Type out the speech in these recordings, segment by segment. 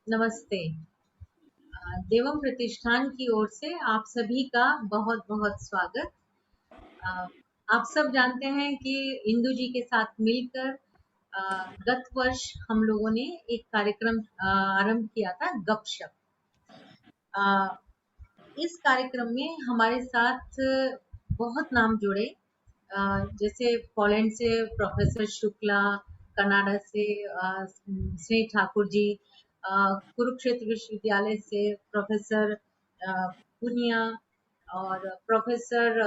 नमस्ते। देवम प्रतिष्ठान की ओर से आप सभी का बहुत बहुत स्वागत। अ, आप सब जानते हैं कि इंदु जी के साथ मिलकर गत वर्ष हम लोगों ने एक कार्यक्रम आरंभ किया था, गपशप। अ, इस कार्यक्रम में हमारे साथ बहुत नाम जुड़े, जैसे पोलैंड से प्रोफेसर शुक्ला, कनाडा से स्नेह ठाकुर जी, कुरुक्षेत्र विश्वविद्यालय से प्रोफेसर पुनिया, और प्रोफेसर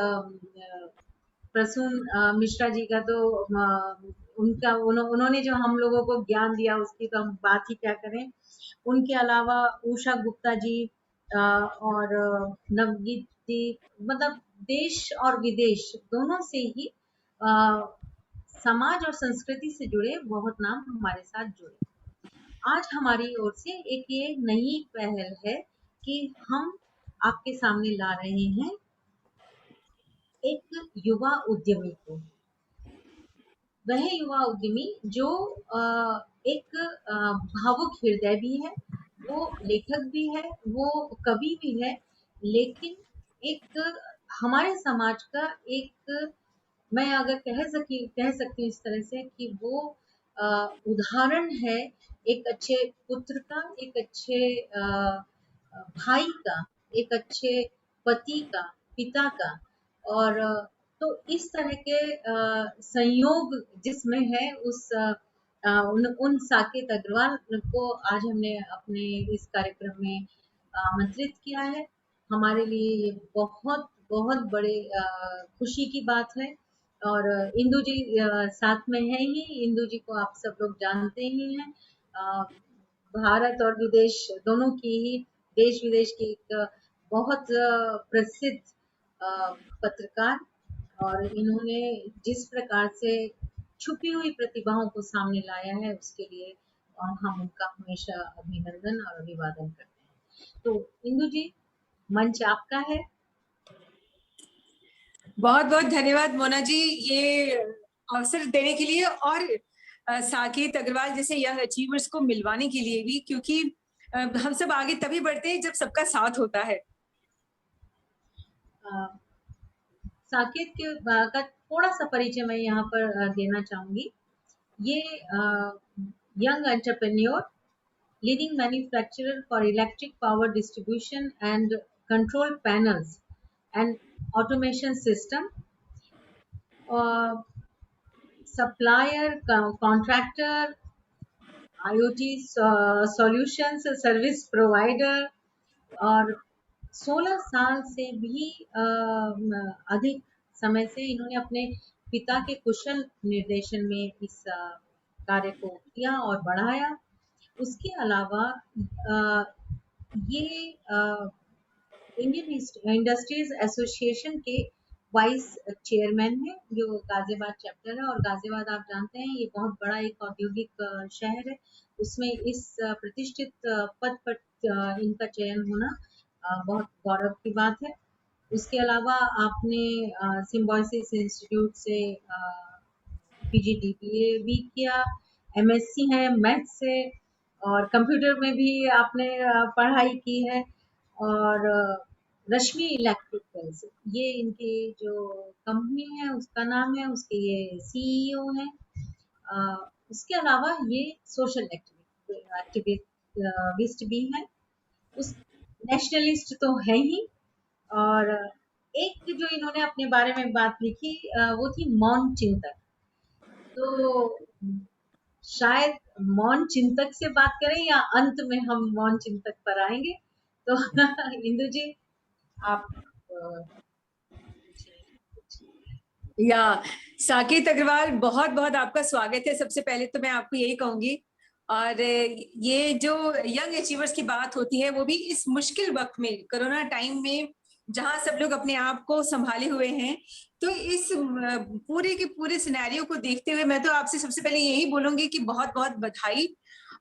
प्रसून मिश्रा जी का तो उन्होंने जो हम लोगों को ज्ञान दिया उसकी तो हम बात ही क्या करें। उनके अलावा उषा गुप्ता जी और नवगीत जी, मतलब देश और विदेश दोनों से ही समाज और संस्कृति से जुड़े बहुत नाम हमारे साथ जुड़े। आज हमारी ओर से एक ये नई पहल है कि हम आपके सामने ला रहे हैं एक युवा उद्यमी को। वह युवा उद्यमी जो एक भावुक हृदय भी है, वो लेखक भी है, वो कवि भी है, लेकिन एक हमारे समाज का एक, मैं अगर कह सकती हूँ इस तरह से कि वो उदाहरण है एक अच्छे पुत्र का, एक अच्छे भाई का, एक अच्छे पति का, पिता का। और तो इस तरह के संयोग जिसमें है उन साकेत अग्रवाल को आज हमने अपने इस कार्यक्रम में आमंत्रित किया है। हमारे लिए ये बहुत बहुत बड़े खुशी की बात है। और इंदु जी साथ में है ही। इंदु जी को आप सब लोग जानते ही हैं। भारत और विदेश दोनों की ही, देश विदेश की एक बहुत प्रसिद्ध पत्रकार, और इन्होंने जिस प्रकार से छुपी हुई प्रतिभाओं को सामने लाया है उसके लिए हम उनका हमेशा अभिनंदन और अभिवादन करते हैं। तो इंदु जी, मंच आपका है। बहुत बहुत धन्यवाद मोना जी, ये अवसर देने के लिए और साकेत अग्रवाल जैसे यंग अचीवर्स को मिलवाने के लिए भी, क्योंकि हम सब आगे तभी बढ़ते हैं जब सबका साथ होता है। साकेत का थोड़ा सा परिचय मैं यहाँ पर देना चाहूंगी। ये young entrepreneur, leading manufacturer for electric power distribution and control panels and automation system, supplier, contractor, IoT solutions service provider, और 16 साल से भी अधिक समय से इन्होंने अपने पिता के कुशल निर्देशन में इस कार्य को किया और बढ़ाया। उसके अलावा ये इंडियन इंडस्ट्रीज एसोसिएशन के वाइस चेयरमैन है, जो गाजियाबाद चैप्टर है। और गाजियाबाद आप जानते हैं ये बहुत बड़ा एक औद्योगिक शहर है, उसमें इस प्रतिष्ठित पद पर इनका चयन होना बहुत गौरव की बात है। उसके अलावा आपने सिम्बायोसिस इंस्टीट्यूट से पीजीडीपीए भी किया, एमएससी है मैथ्स से, और कंप्यूटर में भी आपने पढ़ाई की है। और रश्मि इलेक्ट्रिकल्स, ये इनकी जो कंपनी है उसका नाम है, उसके ये सीईओ हैं। उसके अलावा ये सोशल एक्टिविस्ट भी हैं, उस नेशनलिस्ट तो है ही। और एक जो इन्होंने अपने बारे में बात लिखी वो थी मौन चिंतक। तो शायद मौन चिंतक से बात करें या अंत में हम मौन चिंतक पर आएंगे। तो इंदु जी आप या साकेत अग्रवाल, बहुत बहुत आपका स्वागत है। सबसे पहले तो मैं आपको यही कहूंगी, और ये जो यंग अचीवर्स की बात होती है वो भी इस मुश्किल वक्त में, कोरोना टाइम में, जहां सब लोग अपने आप को संभाले हुए हैं, तो इस पूरे के पूरे सिनेरियो को देखते हुए मैं तो आपसे सबसे पहले यही बोलूंगी कि बहुत बहुत बधाई।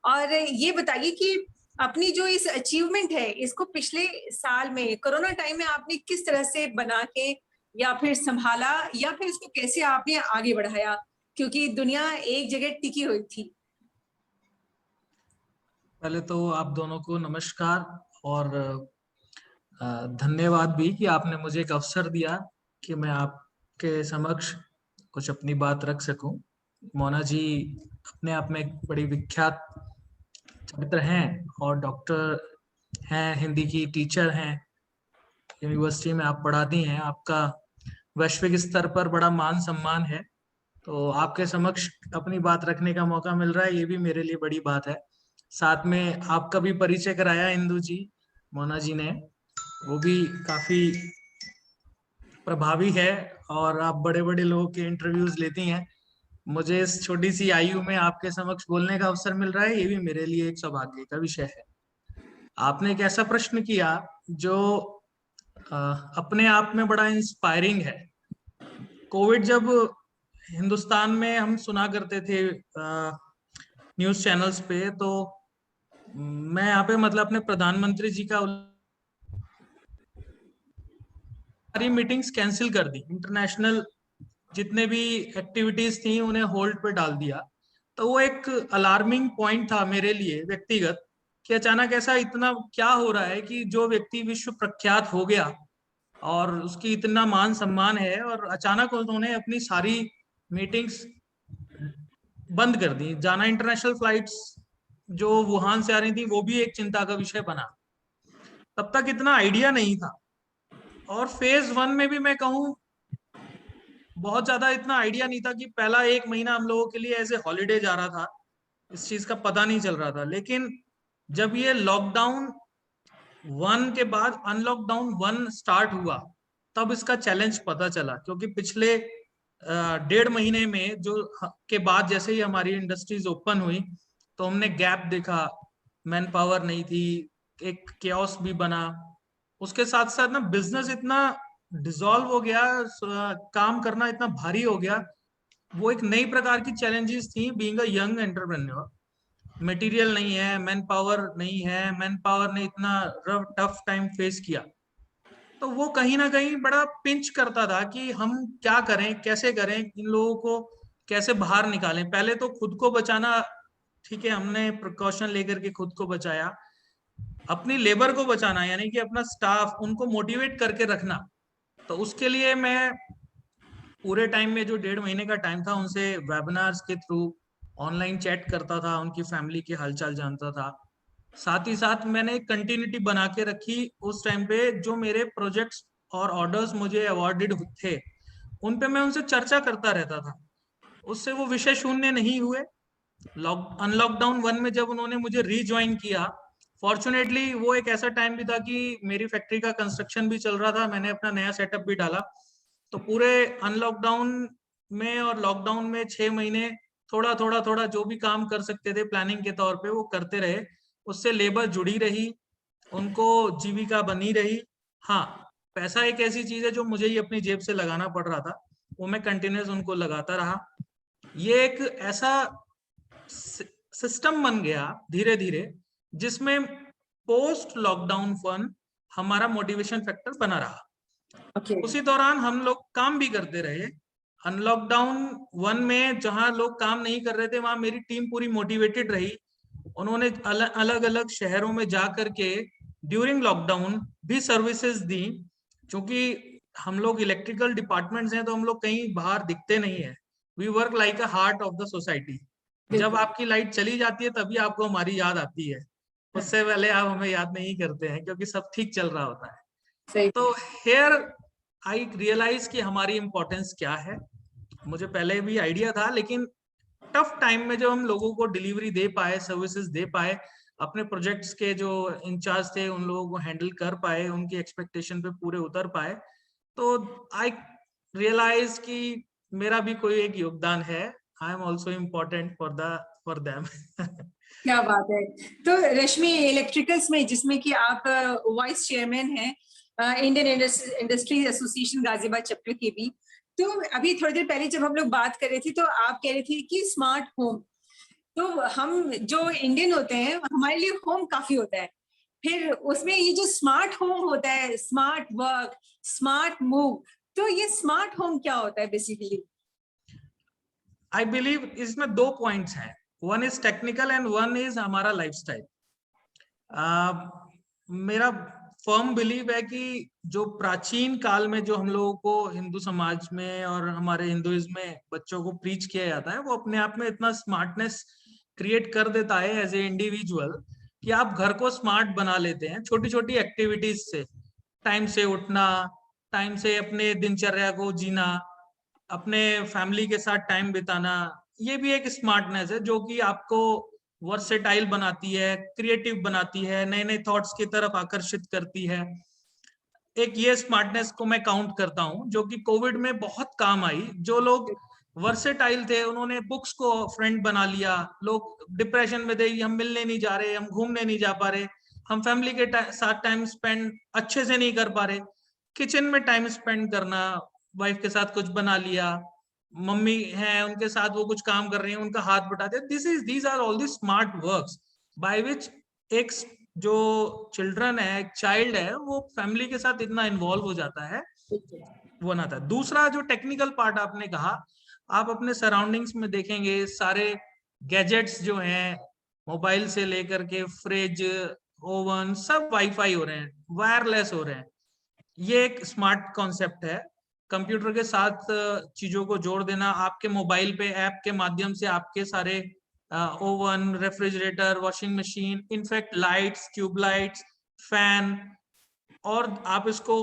और ये बताइए कि अपनी जो इस अचीवमेंट है इसको पिछले साल में कोरोना टाइम में आपने किस तरह से बना के या फिर संभाला, या फिर इसको कैसे आपने आगे बढ़ाया, क्योंकि दुनिया एक जगह टिकी हुई थी। पहले तो आप दोनों को नमस्कार और धन्यवाद भी कि आपने मुझे एक अवसर दिया कि मैं आपके समक्ष कुछ अपनी बात रख सकूं। मोना जी अपने आप में एक बड़ी विख्यात छात्र हैं और डॉक्टर हैं, हिंदी की टीचर हैं, यूनिवर्सिटी में आप पढ़ाती हैं, आपका वैश्विक स्तर पर बड़ा मान सम्मान है। तो आपके समक्ष अपनी बात रखने का मौका मिल रहा है, ये भी मेरे लिए बड़ी बात है। साथ में आपका भी परिचय कराया इंदु जी, मोना जी ने, वो भी काफी प्रभावी है और आप बड़े बड़े लोगों के इंटरव्यूज लेती हैं। मुझे इस छोटी सी आयु में आपके समक्ष बोलने का अवसर मिल रहा है, ये भी मेरे लिए एक सौभाग्य का विषय है। आपने एक ऐसा प्रश्न किया जो अपने आप में बड़ा इंस्पायरिंग है। कोविड जब हिंदुस्तान में हम सुना करते थे न्यूज चैनल्स पे, तो मैं यहाँ पे मतलब अपने प्रधानमंत्री जी का सारी मीटिंग्स कैंसिल कर दी, इंटरनेशनल जितने भी एक्टिविटीज थी उन्हें होल्ड पे डाल दिया। तो वो एक अलार्मिंग पॉइंट था मेरे लिए व्यक्तिगत कि अचानक ऐसा इतना क्या हो रहा है कि जो व्यक्ति विश्व प्रख्यात हो गया और उसकी इतना मान सम्मान है और अचानक उन्होंने अपनी सारी मीटिंग्स बंद कर दी। जाना इंटरनेशनल फ्लाइट्स जो वुहान से आ रही थी वो भी एक चिंता का विषय बना। तब तक इतना आइडिया नहीं था और फेज 1 में भी मैं कहूँ बहुत ज्यादा इतना आइडिया नहीं था कि पहला 1 महीना हम लोगों के लिए ऐसे हॉलीडे जा रहा था, इस चीज का पता नहीं चल रहा था। लेकिन जब ये लॉकडाउन 1 के बाद अनलॉकडाउन 1 स्टार्ट हुआ तब इसका चैलेंज पता चला, क्योंकि पिछले 1.5 महीने में जो के बाद जैसे ही हमारी इंडस्ट्रीज ओपन हुई तो हमने गैप देखा, मैन पावर नहीं थी, एक केओस भी बना। उसके साथ साथ ना बिजनेस इतना डिसॉल्व हो गया, काम करना इतना भारी हो गया। वो एक नई प्रकार की चैलेंजेस थी being a young entrepreneur. Material नहीं है, मैन पावर नहीं है, मैन पावर ने इतना रफ टफ टाइम फेस किया। तो वो कहीं ना कहीं बड़ा पिंच करता था कि हम क्या करें, कैसे करें, इन लोगों को कैसे बाहर निकालें। पहले तो खुद को बचाना, ठीक है, हमने प्रिकॉशन लेकर के खुद को बचाया। अपनी लेबर को बचाना यानी कि अपना स्टाफ, उनको मोटिवेट करके रखना। तो उसके लिए मैं पूरे टाइम में जो 1.5 महीने का टाइम था उनसे वेबिनार्स के थ्रू ऑनलाइन चैट करता था, उनकी फैमिली के हालचाल जानता था। साथ ही साथ मैंने एक कंटिन्यूटी बना के रखी उस टाइम पे। जो मेरे प्रोजेक्ट्स और ऑर्डर्स मुझे अवॉर्डेड थे उन पे मैं उनसे चर्चा करता रहता था, उससे वो विषय शून्य नहीं हुए। अनलॉकडाउन 1 में जब उन्होंने मुझे रीज्वाइन किया, फॉर्चुनेटली वो एक ऐसा टाइम भी था कि मेरी फैक्ट्री का कंस्ट्रक्शन भी चल रहा था, मैंने अपना नया सेटअप भी डाला। तो पूरे अनलॉकडाउन में और लॉकडाउन में 6 महीने थोड़ा थोड़ा थोड़ा जो भी काम कर सकते थे प्लानिंग के तौर पे वो करते रहे। उससे लेबर जुड़ी रही, उनको जीविका बनी रही। हाँ, पैसा एक ऐसी चीज है जो मुझे ही अपनी जेब से लगाना पड़ रहा था, वो मैं कंटिन्यूस उनको लगाता रहा। ये एक ऐसा सिस्टम बन गया धीरे धीरे जिसमें पोस्ट लॉकडाउन फन हमारा मोटिवेशन फैक्टर बना रहा। उसी दौरान हम लोग काम भी करते रहे। अनलॉकडाउन 1 में जहां लोग काम नहीं कर रहे थे वहां मेरी टीम पूरी मोटिवेटेड रही। उन्होंने अलग अलग शहरों में जा करके ड्यूरिंग लॉकडाउन भी सर्विसेज दी। क्योंकि हम लोग इलेक्ट्रिकल डिपार्टमेंट्स हैं तो हम लोग कहीं बाहर दिखते नहीं है। We work like a heart of the society. जब आपकी लाइट चली जाती है तभी आपको हमारी याद आती है, उससे पहले आप हमें याद नहीं करते हैं क्योंकि सब ठीक चल रहा होता है। तो हेयर आई रियलाइज कि हमारी इंपॉर्टेंस क्या है। मुझे पहले भी आइडिया था, लेकिन टफ टाइम में जब हम लोगों को डिलीवरी दे पाए, सर्विसेज दे पाए, अपने प्रोजेक्ट्स के जो इंचार्ज थे उन लोगों को हैंडल कर पाए, उनकी एक्सपेक्टेशन पे पूरे उतर पाए, तो आई रियलाइज कि मेरा भी कोई एक योगदान है। I am also important for them. क्या बात है। तो रश्मि, इलेक्ट्रिकल्स में जिसमें कि आप वाइस चेयरमैन हैं Indian industry association Ghaziabad chapter की भी, तो अभी थोड़ी देर पहले जब हम लोग बात कर रहे थे तो आप कह रहे थे कि स्मार्ट होम, तो हम जो इंडियन होते हैं हमारे लिए होम काफी होता है, फिर उसमें ये जो स्मार्ट होम होता है, स्मार्ट वर्क, स्मार्ट मूव, तो ये स्मार्ट होम क्या होता है बेसिकली? आई बिलीव इसमें 2 पॉइंट्स हैं, one is technical and one is हमारा लाइफस्टाइल। मेरा फर्म बिलीव है कि जो प्राचीन काल में जो हम लोगों को हिंदू समाज में और हमारे हिंदुइज्म में बच्चों को प्रीच किया जाता है, वो अपने आप में इतना स्मार्टनेस क्रिएट कर देता है एज ए इंडिविजुअल कि आप घर को स्मार्ट बना लेते हैं छोटी छोटी एक्टिविटीज से। टाइम से उठना, टाइम से अपने दिनचर्या को जीना, अपने फैमिली के साथ टाइम बिताना, ये भी एक स्मार्टनेस है जो कि आपको वर्सेटाइल बनाती है, क्रिएटिव बनाती है, नए नए थॉट्स की तरफ आकर्षित करती है। एक ये स्मार्टनेस को मैं काउंट करता हूँ जो कि कोविड में बहुत काम आई। जो लोग वर्सेटाइल थे उन्होंने बुक्स को फ्रेंड बना लिया। लोग डिप्रेशन में थे, हम मिलने नहीं जा रहे, हम घूमने नहीं जा पा रहे, हम फैमिली के साथ टाइम स्पेंड अच्छे से नहीं कर पा रहे। किचन में टाइम स्पेंड करना, वाइफ के साथ कुछ बना लिया, मम्मी हैं उनके साथ वो कुछ काम कर रही हैं, उनका हाथ बटाते, these are all the smart works by which एक जो चिल्ड्रन है, एक चाइल्ड है, वो फैमिली के साथ इतना इन्वॉल्व हो जाता है, वो ना था। दूसरा जो टेक्निकल पार्ट आपने कहा, आप अपने सराउंडिंग्स में देखेंगे सारे गैजेट्स जो हैं, मोबाइल से लेकर के फ्रिज, ओवन, सब वाईफाई हो रहे हैं, वायरलेस हो रहे हैं। ये एक स्मार्ट कॉन्सेप्ट है। कंप्यूटर के साथ चीजों को जोड़ देना, आपके मोबाइल पे ऐप के माध्यम से आपके सारे oven, refrigerator, washing machine, in fact lights, tube lights, fan, और आप इसको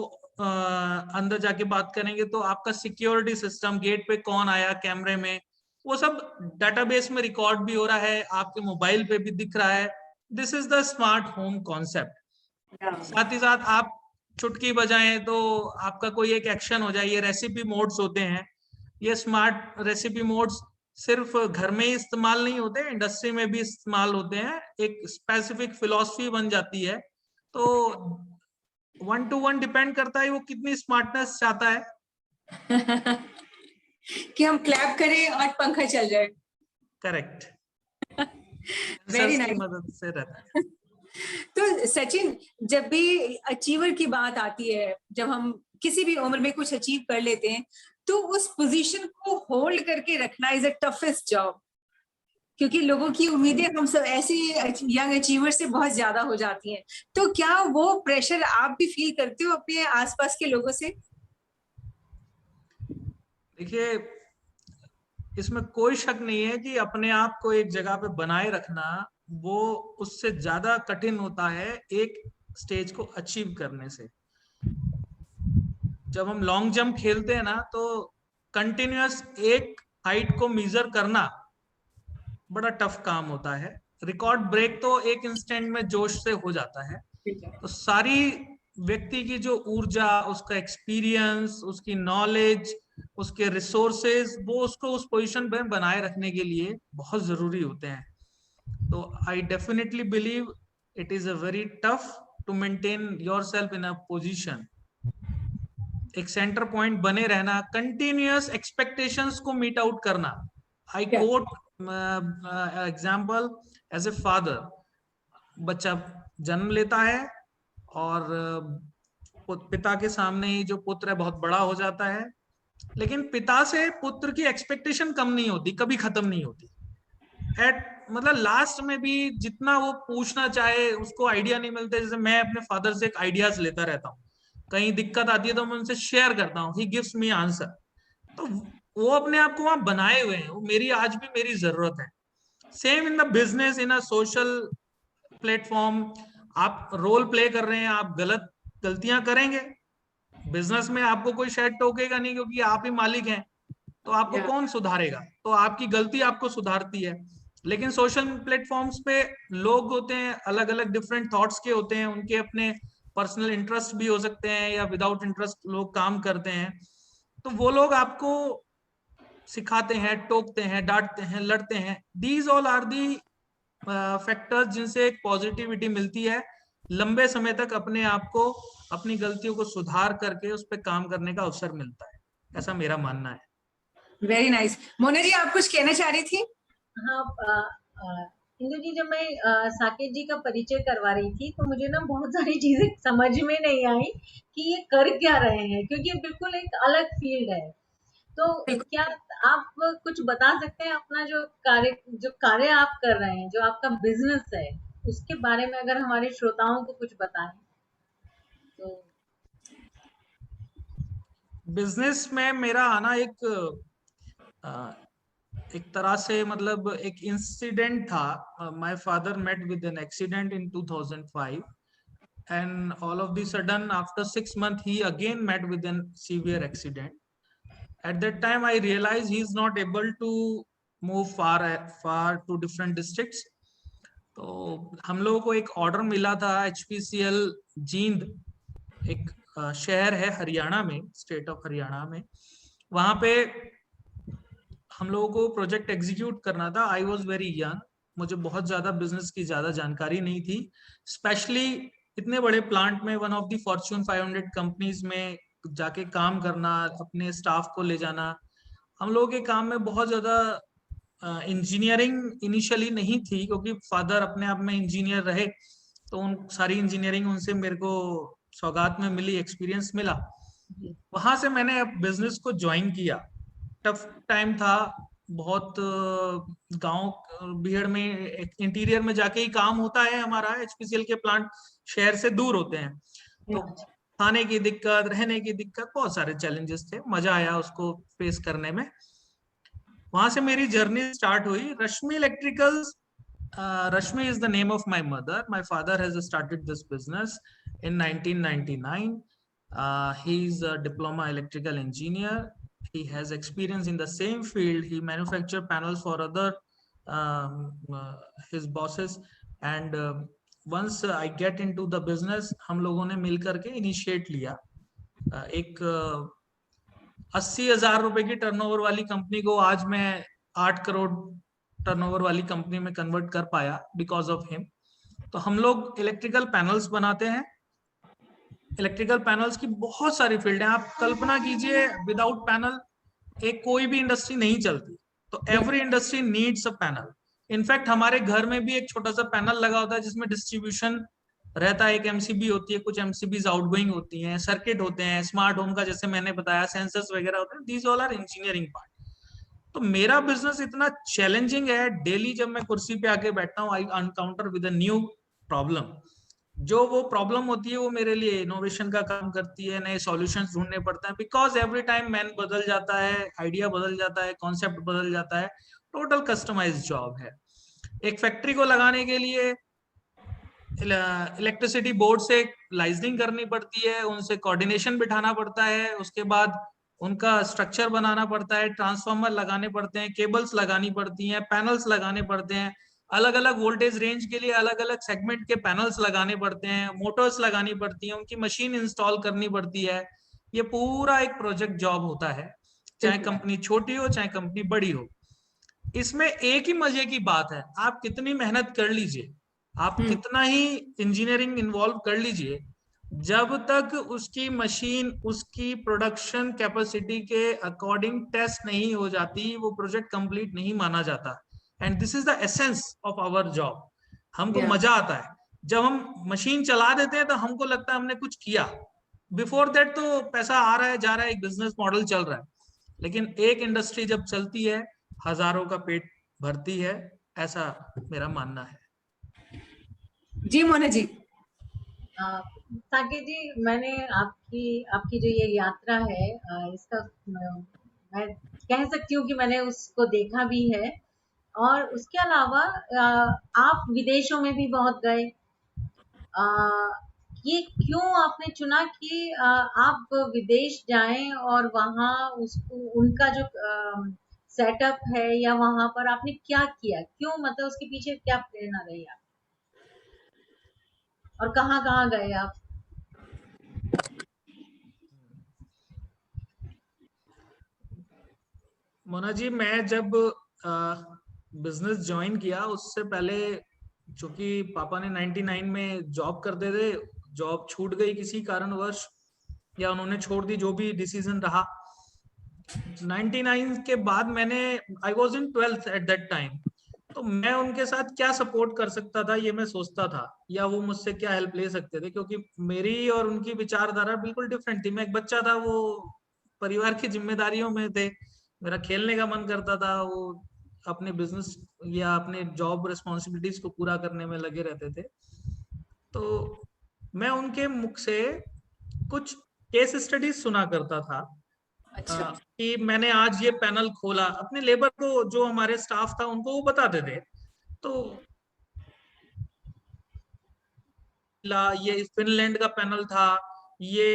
अंदर जाके बात करेंगे तो आपका सिक्योरिटी सिस्टम, गेट पे कौन आया कैमरे में, वो सब डेटाबेस में रिकॉर्ड भी हो रहा है, आपके मोबाइल पे भी दिख रहा है। This is the smart home concept. साथ ही साथ आप चुटकी बजाएं तो आपका कोई एक एक्शन हो जाए, ये रेसिपी मोड्स होते हैं। ये स्मार्ट रेसिपी मोड्स सिर्फ घर में ही इस्तेमाल नहीं होते, इंडस्ट्री में भी इस्तेमाल होते हैं। एक स्पेसिफिक फिलॉसफी बन जाती है। तो 1 to 1 डिपेंड करता है वो कितनी स्मार्टनेस चाहता है। कि हम क्लैप करें और पंखा चल जाए। करेक्ट। वेरी की नाइस। मदद से रहता है। तो सचिन, जब भी अचीवर की बात आती है, जब हम किसी भी उम्र में कुछ अचीव कर लेते हैं, तो उस पोजीशन को होल्ड करके रखना इज अ टफेस्ट जॉब, क्योंकि लोगों की उम्मीदें हम सब ऐसे यंग अचीवर से बहुत ज्यादा हो जाती हैं। तो क्या वो प्रेशर आप भी फील करते हो अपने आसपास के लोगों से? देखिए, इसमें कोई शक नहीं है कि अपने आप को एक जगह पे बनाए रखना वो उससे ज्यादा कठिन होता है एक स्टेज को अचीव करने से। जब हम लॉन्ग जंप खेलते हैं ना, तो कंटिन्यूअस एक हाइट को मेजर करना बड़ा टफ काम होता है। रिकॉर्ड ब्रेक तो एक इंस्टेंट में जोश से हो जाता है। तो सारी व्यक्ति की जो ऊर्जा, उसका एक्सपीरियंस, उसकी नॉलेज, उसके रिसोर्सेज, वो उसको उस पोजीशन में बनाए रखने के लिए बहुत जरूरी होते हैं। तो I definitely believe it is a very tough to maintain yourself in a position. एक सेंटर पॉइंट बने रहना, कंटिन्यूअस एक्सपेक्टेशंस को मीट आउट करना। I quote example as a father. बच्चा जन्म लेता है और पिता के सामने ही जो पुत्र है बहुत बड़ा हो जाता है, लेकिन पिता से पुत्र की एक्सपेक्टेशन कम नहीं होती, कभी खत्म नहीं होती। मतलब लास्ट में भी जितना वो पूछना चाहे उसको आइडिया नहीं मिलता। जैसे मैं अपने फादर से एक आइडियाज लेता रहता हूँ, कहीं दिक्कत आती है तो मैं उनसे शेयर करता हूँ, ही गिव्स मी आंसर। तो वो अपने आप को वहां बनाए हुए हैं, वो मेरी आज भी मेरी जरूरत है। Same in the business, in a social platform, आप रोल प्ले कर रहे हैं, आप गलतियां करेंगे। बिजनेस में आपको कोई शायद टोकेगा नहीं क्योंकि आप ही मालिक हैं, तो आपको कौन सुधारेगा? तो आपकी गलती आपको सुधारती है। लेकिन सोशल प्लेटफॉर्म्स पे लोग होते हैं, अलग अलग डिफरेंट थॉट्स के होते हैं, उनके अपने पर्सनल इंटरेस्ट भी हो सकते हैं या विदाउट इंटरेस्ट लोग काम करते हैं। तो वो लोग आपको सिखाते हैं, टोकते हैं, डांटते हैं, लड़ते हैं। These all are the factors जिनसे एक पॉजिटिविटी मिलती है, लंबे समय तक अपने आप को, अपनी गलतियों को सुधार करके उस पर काम करने का अवसर मिलता है। ऐसा मेरा मानना है। Very nice. मोना जी, आप कुछ कहना चाह रही थी? हाँ, इंदु जी, जब मैं साकेत जी का परिचय करवा रही थी तो मुझे ना बहुत सारी चीजें समझ में नहीं आई कि ये कर क्या रहे हैं, क्योंकि ये बिल्कुल एक अलग फील्ड है। तो क्या आप कुछ बता सकते हैं अपना जो कार्य आप कर रहे हैं, जो आपका बिजनेस है, उसके बारे में अगर हमारे श्रोताओं को कुछ बताएं तो। बिजनेस में मेरा आना एक तरह से मतलब एक इंसिडेंट था. My father met with an accident in 2005, and all of the sudden after 6 months he again met with a severe accident. At that time I realized he is not able to move far to different districts. तो हम लोगों को एक order मिला था HPCL Jind, एक शहर है हरियाणा में, स्टेट ऑफ हरियाणा में. वहां पे हम लोगों को प्रोजेक्ट एग्जीक्यूट करना था. आई वॉज वेरी यंग, मुझे बहुत ज्यादा बिजनेस की ज्यादा जानकारी नहीं थी. स्पेशली इतने बड़े प्लांट में, one of the Fortune 500 companies में जाके काम करना, अपने स्टाफ को ले जाना. हम लोगों के काम में बहुत ज्यादा इंजीनियरिंग इनिशियली नहीं थी, क्योंकि फादर अपने आप में इंजीनियर रहे, तो उन सारी इंजीनियरिंग उनसे मेरे को सौगात में मिली, एक्सपीरियंस मिला. वहां से मैंने अब बिजनेस को ज्वाइन किया. टफ टाइम था बहुत. गांव भीड़ में इंटीरियर में जाके ही काम होता है हमारा. HPCL के प्लांट शहर से दूर होते हैं, तो खाने की दिक्कत, रहने की दिक्कत, बहुत सारे चैलेंजेस थे. मजा आया उसको फेस करने में. वहां से मेरी जर्नी स्टार्ट हुई. रश्मि electricals, Rashmi is the name of my mother. My father has started this business in 1999. He's a diploma electrical engineer. He has experience in the same field. He manufacture panels for other his bosses. And once I get into the business, हम लोगों ने मिलकर के initiate लिया. एक 80,000 रुपए की turnover वाली कंपनी को आज मैं 8 करोड़ टर्नओवर वाली कंपनी में कन्वर्ट कर पाया बिकॉज ऑफ हिम. तो हम लोग इलेक्ट्रिकल पैनल्स बनाते हैं. इलेक्ट्रिकल पैनल्स की बहुत सारी फील्ड है. आप कल्पना कीजिए, विदाउट पैनल एक कोई भी इंडस्ट्री नहीं चलती. तो every industry needs a panel. In fact हमारे घर में भी एक छोटा सा पैनल लगा होता है जिसमें डिस्ट्रीब्यूशन रहता है. एक MCB होती है, कुछ MCBs आउटगोइंग होती हैं, सर्किट होते हैं, स्मार्ट होम का जैसे मैंने बताया, सेंसर्स वगैरह होते हैं. These all are engineering part. तो मेरा बिजनेस इतना चैलेंजिंग है. डेली जब मैं कुर्सी पे आके बैठता हूँ, आई अनकाउंटर विद अ न्यू प्रॉब्लम. जो वो प्रॉब्लम होती है वो मेरे लिए इनोवेशन का काम करती है. नए सॉल्यूशंस ढूंढने पड़ते हैं, बिकॉज एवरी टाइम मैन बदल जाता है, आइडिया बदल जाता है, कॉन्सेप्ट बदल जाता है. टोटल कस्टमाइज जॉब है. एक फैक्ट्री को लगाने के लिए इलेक्ट्रिसिटी बोर्ड से लाइजनिंग करनी पड़ती है, उनसे कोऑर्डिनेशन बिठाना पड़ता है, उसके बाद उनका स्ट्रक्चर बनाना पड़ता है, ट्रांसफार्मर लगाने पड़ते हैं, केबल्स लगानी पड़ती हैं, पैनल्स लगाने पड़ते हैं, अलग अलग वोल्टेज रेंज के लिए अलग अलग सेगमेंट के पैनल्स लगाने पड़ते हैं, मोटर्स लगानी पड़ती हैं, उनकी मशीन इंस्टॉल करनी पड़ती है. ये पूरा एक प्रोजेक्ट जॉब होता है, चाहे कंपनी छोटी हो चाहे कंपनी बड़ी हो. इसमें एक ही मजे की बात है, आप कितनी मेहनत कर लीजिए, आप कितना ही इंजीनियरिंग इन्वॉल्व कर लीजिए, जब तक उसकी मशीन उसकी प्रोडक्शन कैपेसिटी के अकॉर्डिंग टेस्ट नहीं हो जाती, वो प्रोजेक्ट कंप्लीट नहीं माना जाता. And this is the essence of our job. हमको मजा आता है जब हम मशीन चला देते हैं, तो हमको लगता है हमने कुछ किया. बिफोर दैट तो पैसा आ रहा है, जा रहा है, एक बिजनेस मॉडल चल रहा है. लेकिन एक इंडस्ट्री जब चलती है, हजारों का पेट भरती है, ऐसा मेरा मानना है. जी मोना जी. साकेत जी, मैंने आपकी जो ये यात्रा है, इसका मैं कह सकती हूँ कि मैंने उसको देखा भी है. और उसके अलावा आप विदेशों में भी बहुत गए. ये क्यों आपने चुना कि आप विदेश जाएं और वहाँ उसको उनका जो सेटअप है, या वहां पर आपने क्या किया, क्यों, मतलब उसके पीछे क्या प्रेरणा रही आप, और कहाँ कहाँ गए आप? मोना जी, मैं जब बिजनेस ज्वाइन किया उससे पहले, चूंकि पापा ने 99 में जॉब करते थे, जॉब छूट गई किसी कारणवश, या उन्होंने छोड़ दी, जो भी डिसीजन रहा. 99 के बाद मैंने, I was in 12th at that time, तो मैं उनके साथ क्या सपोर्ट कर सकता था ये मैं सोचता था, या वो मुझसे क्या हेल्प ले सकते थे, क्योंकि मेरी और उनकी विचारधारा बिल्कुल डिफरेंट थी. मैं एक बच्चा था, वो परिवार की जिम्मेदारियों में थे, मेरा खेलने का मन करता था, वो अपने बिजनेस या अपने जॉब रिस्पॉन्सिबिलिटीज को पूरा करने में लगे रहते थे। तो मैं उनके मुख से कुछ केस स्टडीज सुना करता था। अच्छा। कि मैंने आज ये पैनल खोला, अपने लेबर को, जो हमारे स्टाफ था उनको वो बताते थे। तो ये फिनलैंड का पैनल था, ये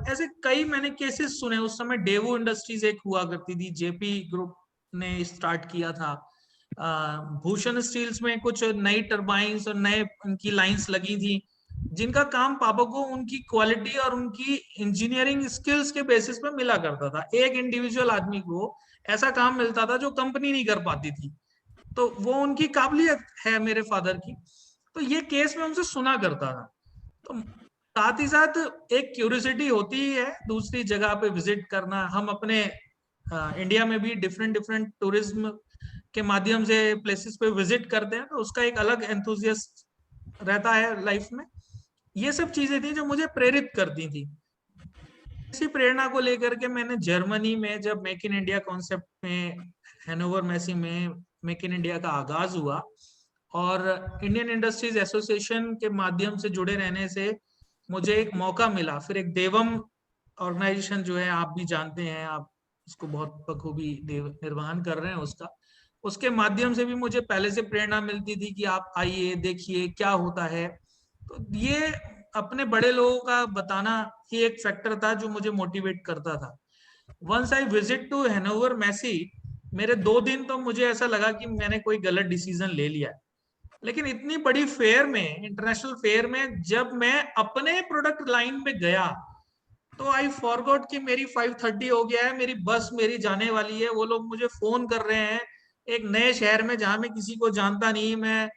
ऐसे कई मैंने केसेस सुने। उस समय डेवो इंडस्ट्रीज एक हुआ करती थी, जेपी ग्रुप ने स्टार्ट किया था। भूषण स्टील्स में कुछ नई टरबाइंस और नए उनकी लाइंस लगी थी, जिनका काम पापा को उनकी क्वालिटी और उनकी इंजीनियरिंग स्किल्स के बेसिस पे मिला करता था। एक इंडिविजुअल आदमी को ऐसा काम मिलता था जो कंपनी नहीं कर पाती थी, तो वो उनकी काबिलियत है मेरे फादर की। तो ये केस मैं उनसे सुना करता था। तो साथ ही साथ एक क्यूरियोसिटी होती ही है दूसरी जगह पे विजिट करना। हम अपने इंडिया में भी डिफरेंट डिफरेंट टूरिज्म के माध्यम से प्लेसेस पे विजिट करते हैं, तो उसका एक अलग एंथुजियास्ट रहता है लाइफ में। ये सब चीजें थी जो मुझे प्रेरित करती थी। इसी प्रेरणा को लेकर के मैंने जर्मनी में जब मेक इन इंडिया कॉन्सेप्ट में हैनोवर मेसी में मेक इन इंडिया का आगाज हुआ, और इंडियन इंडस्ट्रीज एसोसिएशन के माध्यम से जुड़े रहने से मुझे एक मौका मिला। फिर एक देवम ऑर्गेनाइजेशन जो है, आप भी जानते हैं, आप उसको बहुत बखूबी निर्वहन कर रहे हैं उसका, उसके माध्यम से भी मुझे पहले से प्रेरणा मिलती थी कि आप आइए देखिए क्या होता है। तो ये अपने बड़े लोगों का बताना ही एक फैक्टर था जो मुझे मोटिवेट करता था। Once I visit to Hanover Messe, मेरे 2 दिन तो मुझे ऐसा लगा कि मैंने कोई गलत डिसीजन ले लिया है। लेकिन इतनी बड़ी फेयर में, इंटरनेशनल फेयर में, जब मैं अपने प्रोडक्ट लाइन में गया तो आई फॉरगॉट कि मेरी 5:30 हो गया है, मेरी बस मेरी जाने वाली है। वो लोग मुझे फोन कर रहे हैं एक नए शहर में जहां मैं किसी को जानता नहीं। मैं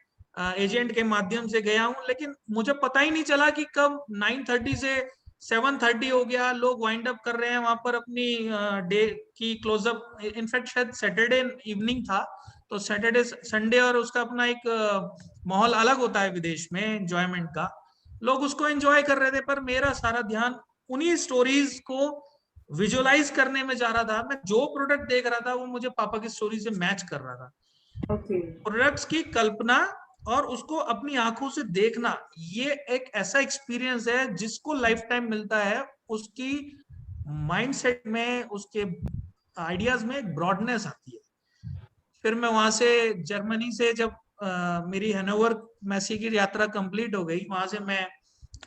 एजेंट के माध्यम से गया हूं, लेकिन मुझे पता ही नहीं चला कि कब 9:30 से 7:30 हो गया। लोग वाइंड अप कर रहे हैं वहां पर अपनी डे की क्लोजअप। इनफैक्ट शायद सैटरडे इवनिंग था, तो सैटरडे संडे और उसका अपना एक माहौल अलग होता है विदेश में एंजॉयमेंट का। लोग उसको एंजॉय कर रहे थे, पर मेरा सारा ध्यान उन्हीं स्टोरीज को विजुअलाइज करने में जा रहा था। मैं जो प्रोडक्ट देख रहा था वो मुझे पापा की स्टोरी से मैच कर रहा था। ओके। प्रोडक्ट्स की कल्पना और उसको अपनी आंखों से देखना, ये एक ऐसा एक्सपीरियंस है जिसको लाइफ टाइम मिलता है। उसकी माइंडसेट में, उसके आइडियाज में एक ब्रॉडनेस आती है। फिर मैं वहां से, जर्मनी से जब मेरी हैनोवर मेसी की यात्रा कंप्लीट हो गई, वहां से मैं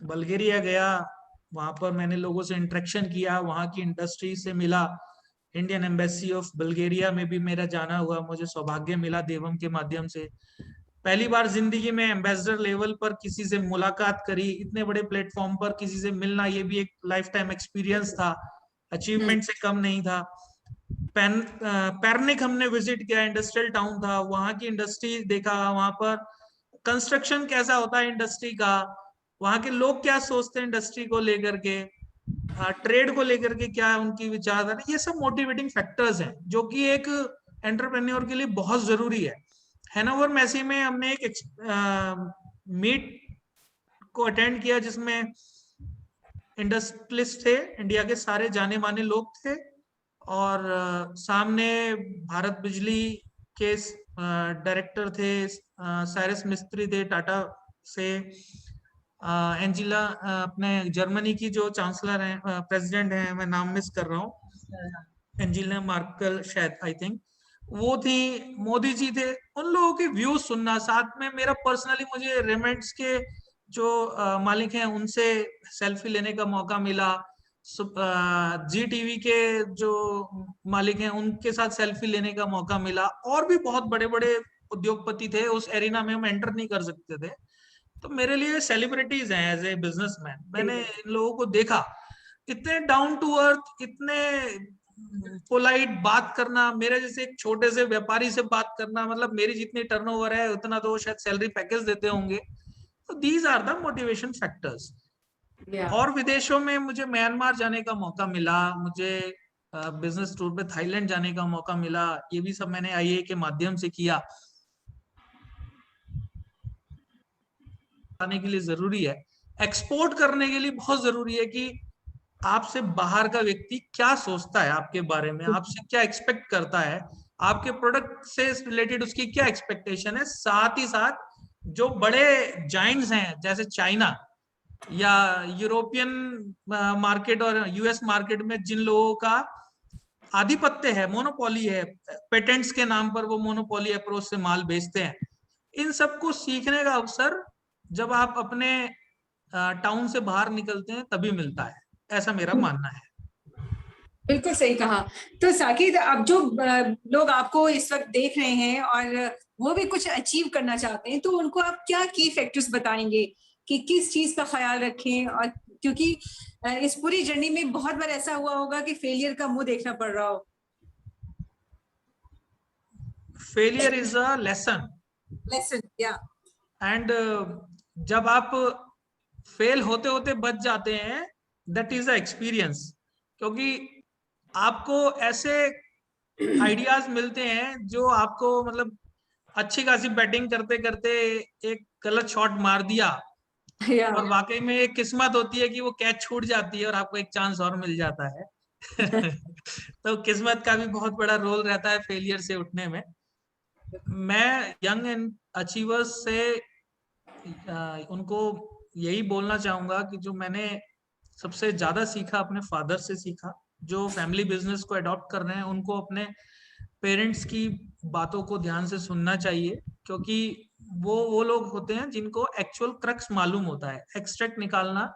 बल्गेरिया गया। वहां पर मैंने लोगों से इंटरेक्शन किया, वहां की इंडस्ट्री से मिला। इंडियन एम्बेसी ऑफ बल्गेरिया में भी मेरा जाना हुआ, मुझे सौभाग्य मिला देवम के माध्यम से। पहली बार जिंदगी में एम्बेसडर लेवल पर किसी से मुलाकात करी, इतने बड़े प्लेटफॉर्म पर किसी से मिलना, ये भी एक लाइफ टाइम एक्सपीरियंस था, अचीवमेंट से कम नहीं था। पैरनिक हमने विजिट किया, इंडस्ट्रियल टाउन था, वहां की इंडस्ट्री देखा, वहां पर कंस्ट्रक्शन कैसा होता है इंडस्ट्री का, वहां के लोग क्या सोचते हैं इंडस्ट्री को लेकर के, ट्रेड को लेकर के क्या उनकी विचारधारा। ये सब मोटिवेटिंग फैक्टर्स हैं जो कि एक एंटरप्रेन्योर के लिए बहुत जरूरी है। हैनोवर मेसी में हमने एक मीट को अटेंड किया जिसमें इंडस्ट्रियलिस्ट थे, इंडिया के सारे जाने माने लोग थे। और सामने भारत बिजली के डायरेक्टर थे, साइरस मिस्त्री थे टाटा से, एंजिला अपने जर्मनी की जो चांसलर हैं, प्रेसिडेंट हैं, मैं नाम मिस कर रहा हूँ, एंजिला मार्कल शायद, आई थिंक वो थी, मोदी जी थे। उन लोगों के व्यूज सुनना, साथ में मेरा पर्सनली, मुझे रेमेंड्स के जो मालिक हैं उनसे सेल्फी लेने का मौका मिला। जी टीवी के जो मालिक हैं उनके साथ सेल्फी लेने का मौका मिला। और भी बहुत बड़े बड़े उद्योगपति थे उस एरिना में, हम एंटर नहीं कर सकते थे। तो मेरे लिए सेलिब्रिटीज हैं एज ए बिजनेसमैन। मैंने इन लोगों को देखा, इतने डाउन टू अर्थ, इतने पोलाइट बात करना, मेरे जैसे एक छोटे से व्यापारी से बात करना, मतलब मेरी जितनी टर्नओवर है उतना तो शायद सैलरी पैकेज देते होंगे। तो these are the motivation factors. और विदेशों में मुझे म्यांमार जाने का मौका मिला, मुझे बिजनेस टूर पे थाईलैंड जाने का मौका मिला। ये भी सब मैंने आईए के माध्यम से किया। आने के लिए जरूरी है, एक्सपोर्ट करने के लिए बहुत जरूरी है कि आपसे बाहर का व्यक्ति क्या सोचता है आपके बारे में, आपसे क्या एक्सपेक्ट करता है, आपके प्रोडक्ट से रिलेटेड उसकी क्या एक्सपेक्टेशन है। साथ ही साथ जो बड़े जाइंट्स हैं जैसे चाइना या यूरोपियन मार्केट और यूएस मार्केट में जिन लोगों का आधिपत्य है, मोनोपोली है, पेटेंट्स के नाम पर वो मोनोपोली अप्रोच से माल बेचते हैं, इन सबको सीखने का अवसर जब आप अपने टाउन से बाहर निकलते हैं तभी मिलता है, ऐसा मेरा मानना है। बिल्कुल सही कहा। तो साकिब, अब जो लोग आपको इस वक्त देख रहे हैं और वो भी कुछ अचीव करना चाहते हैं, तो उनको आप क्या की फैक्टर्स बताएंगे कि किस चीज का ख्याल रखें? और क्योंकि इस पूरी जर्नी में बहुत बार ऐसा हुआ होगा कि फेलियर का मुंह देखना पड़ रहा हो। फेलियर इज अ लेसन, या एंड जब आप फेल होते होते बच जाते हैं, दैट इज अ एक्सपीरियंस। क्योंकि आपको ऐसे आइडियाज मिलते हैं जो आपको मतलब अच्छी खासी बैटिंग करते करते एक गलत शॉट मार दिया और वाकई में एक किस्मत होती है कि वो कैच छूट जाती है और आपको एक चांस और मिल जाता है। तो किस्मत का भी बहुत बड़ा रोल रहता है फेलियर से उठने में। मैं यंग एंड अचीवर्स से उनको यही बोलना चाहूंगा कि जो मैंने सबसे ज्यादा सीखा अपने फादर से सीखा, जो फैमिली बिजनेस को अडॉप्ट कर रहे हैं उनको अपने पेरेंट्स की बातों को ध्यान से सुनना चाहिए, क्योंकि वो लोग होते हैं जिनको एक्चुअल क्रक्स मालूम होता है। एक्सट्रैक्ट निकालना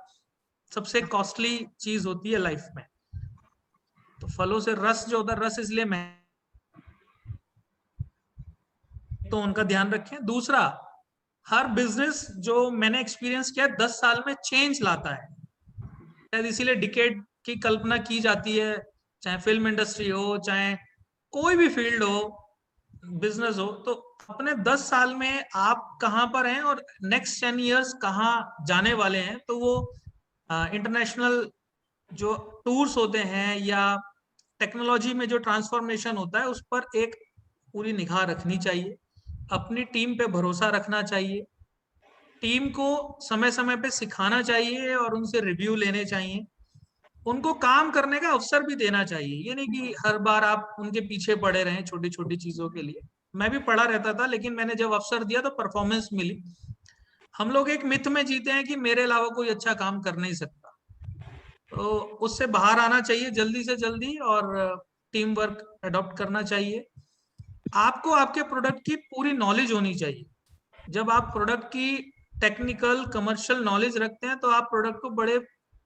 सबसे कॉस्टली चीज होती है लाइफ में। तो फलों से रस जो होता है, रस इसलिए तो उनका ध्यान रखें। दूसरा, हर बिजनेस जो मैंने एक्सपीरियंस किया 10 साल में चेंज लाता है, शायद इसीलिए डिकेड की कल्पना की जाती है, चाहे फिल्म इंडस्ट्री हो, चाहे कोई भी फील्ड हो, बिजनेस हो। तो अपने 10 साल में आप कहां पर हैं और नेक्स्ट 10 इयर्स कहाँ जाने वाले हैं, तो वो इंटरनेशनल जो टूर्स होते हैं या टेक्नोलॉजी में जो ट्रांसफॉर्मेशन होता है उस पर एक पूरी निगाह रखनी चाहिए। अपनी टीम पे भरोसा रखना चाहिए, टीम को समय समय पे सिखाना चाहिए और उनसे रिव्यू लेने चाहिए, उनको काम करने का अवसर भी देना चाहिए। ये नहीं कि हर बार आप उनके पीछे पड़े रहें छोटी छोटी चीजों के लिए। मैं भी पड़ा रहता था, लेकिन मैंने जब अवसर दिया तो परफॉर्मेंस मिली। हम लोग एक मिथ में जीते हैं कि मेरे अलावा कोई अच्छा काम कर नहीं सकता, तो उससे बाहर आना चाहिए जल्दी से जल्दी और टीम वर्क अडॉप्ट करना चाहिए। आपको आपके प्रोडक्ट की पूरी नॉलेज होनी चाहिए। जब आप प्रोडक्ट की टेक्निकल कमर्शियल नॉलेज रखते हैं तो आप प्रोडक्ट को बड़े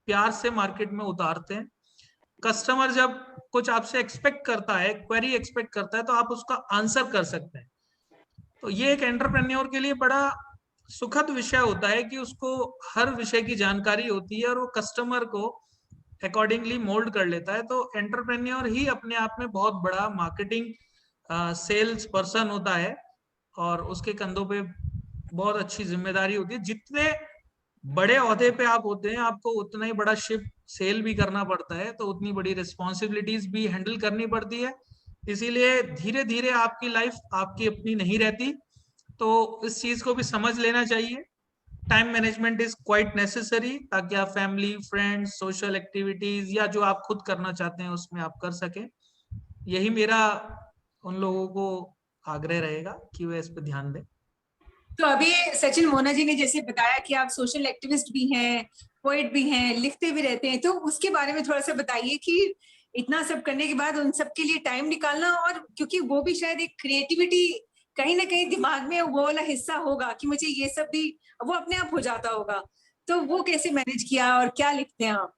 प्यार से मार्केट में उतारते हैं। कस्टमर जब कुछ आपसे एक्सपेक्ट करता है, क्वेरी एक्सपेक्ट करता है, तो आप उसका आंसर कर सकते हैं। तो ये एक एंटरप्रेन्योर के लिए बड़ा सुखद विषय होता है कि उसको हर विषय की जानकारी होती है और वो कस्टमर को अकॉर्डिंगली मोल्ड कर लेता है। तो एंटरप्रेन्योर ही अपने आप में बहुत बड़ा मार्केटिंग सेल्स पर्सन होता है और उसके कंधों पे बहुत अच्छी जिम्मेदारी होती है। जितने बड़े ओहदे पे आप होते हैं, आपको उतना ही बड़ा शिप सेल भी करना पड़ता है, तो उतनी बड़ी रिस्पॉन्सिबिलिटीज भी हैंडल करनी पड़ती है। इसीलिए धीरे धीरे आपकी लाइफ आपकी अपनी नहीं रहती, तो इस चीज को भी समझ लेना चाहिए। Time management is quite necessary, ताकि आप फैमिली, फ्रेंड्स, सोशल एक्टिविटीज या जो आप खुद करना चाहते हैं उसमें आप कर सकें। यही मेरा उन लोगों को आग्रह रहेगा कि वे इस पर ध्यान दें। तो अभी सचिन मोना जी ने जैसे बताया कि आप सोशल एक्टिविस्ट भी हैं, पोएट भी हैं, लिखते भी रहते हैं, तो उसके बारे में थोड़ा सा बताइए कि इतना सब करने के बाद उन सब के लिए टाइम निकालना, और क्योंकि वो भी शायद एक क्रिएटिविटी कहीं ना कहीं दिमाग में वो वाला हिस्सा होगा कि मुझे ये सब भी, वो अपने आप हो जाता होगा, तो वो कैसे मैनेज किया और क्या लिखते हैं आप?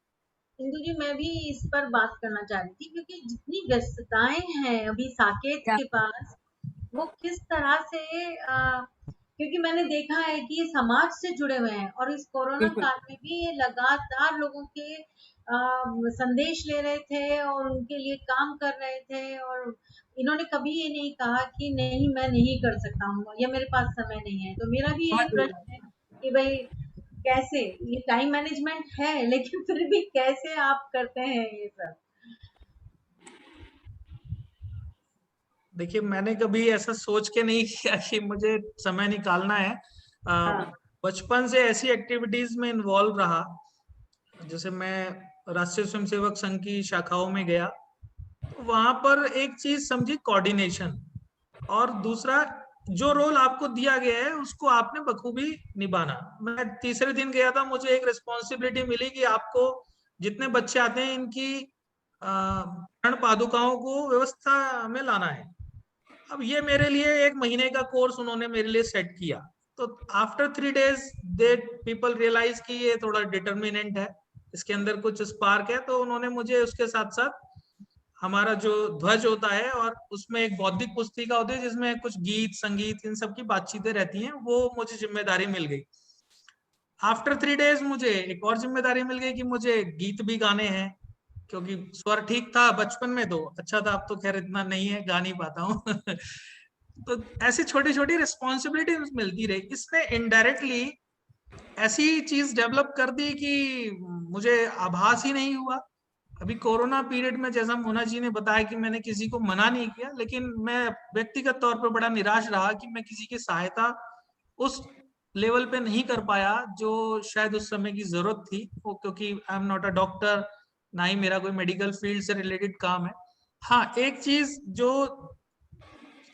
इंदु जी, मैं भी इस पर बात करना चाह रही थी, क्योंकि जितनी व्यस्तताएं हैं अभी साकेत क्या? के पास, वो किस तरह से क्योंकि मैंने देखा है कि ये समाज से जुड़े हुए हैं और इस कोरोना बिल्कुल। काल में भी ये लगातार लोगों के संदेश ले रहे थे और उनके लिए काम कर रहे थे, और इन्होंने कभी ये नहीं कहा कि नहीं मैं नहीं कर सकता हूँ या मेरे पास समय नहीं है। तो मेरा भी यही बहुत बढ़िया। प्रश्न है कि भाई कैसे, ये टाइम मैनेजमेंट है लेकिन फिर भी कैसे आप करते हैं ये सब? देखिए, मैंने कभी ऐसा सोच के नहीं किया कि मुझे समय निकालना है। हाँ। बचपन से ऐसी एक्टिविटीज में इन्वॉल्व रहा, जैसे मैं राष्ट्रीय स्वयंसेवक संघ की शाखाओं में गया, तो वहां पर एक चीज समझी, कोऑर्डिनेशन, और दूसरा जो रोल आपको दिया गया है उसको आपने बखूबी निभाना। मैं तीसरे दिन गया था, मुझे एक रिस्पॉन्सिबिलिटी मिली कि आपको जितने बच्चे आते हैं इनकी प्राण पादुकाओं को व्यवस्था में लाना है। अब ये मेरे लिए 1 महीने का कोर्स उन्होंने मेरे लिए सेट किया। तो after 3 days they people realise कि ये थोड़ा डिटर्मिनेंट है, इसके अंदर कुछ स्पार्क है, तो उन्होंने मुझे उसके साथ साथ हमारा जो ध्वज होता है और उसमें एक बौद्धिक पुस्तिका होती है जिसमें कुछ गीत संगीत इन सब की बातचीतें रहती हैं, वो मुझे जिम्मेदारी मिल गई। आफ्टर 3 days मुझे एक और जिम्मेदारी मिल गई कि मुझे गीत भी गाने हैं, क्योंकि स्वर ठीक था बचपन में तो अच्छा था, अब तो खैर इतना नहीं है, गा नहीं पाता हूँ। तो ऐसी छोटी छोटी रिस्पॉन्सिबिलिटी मिलती रही। इसने इनडायरेक्टली ऐसी चीज डेवलप कर दी कि मुझे आभास ही नहीं हुआ। अभी कोरोना पीरियड में जैसा मोना जी ने बताया कि मैंने किसी को मना नहीं किया, लेकिन मैं व्यक्तिगत तौर पर बड़ा निराश रहा कि मैं किसी की सहायता उस लेवल पे नहीं कर पाया जो शायद उस समय की जरूरत थी, वो क्योंकि I am not a doctor, ना ही मेरा कोई मेडिकल फील्ड से रिलेटेड काम है। हाँ, एक चीज जो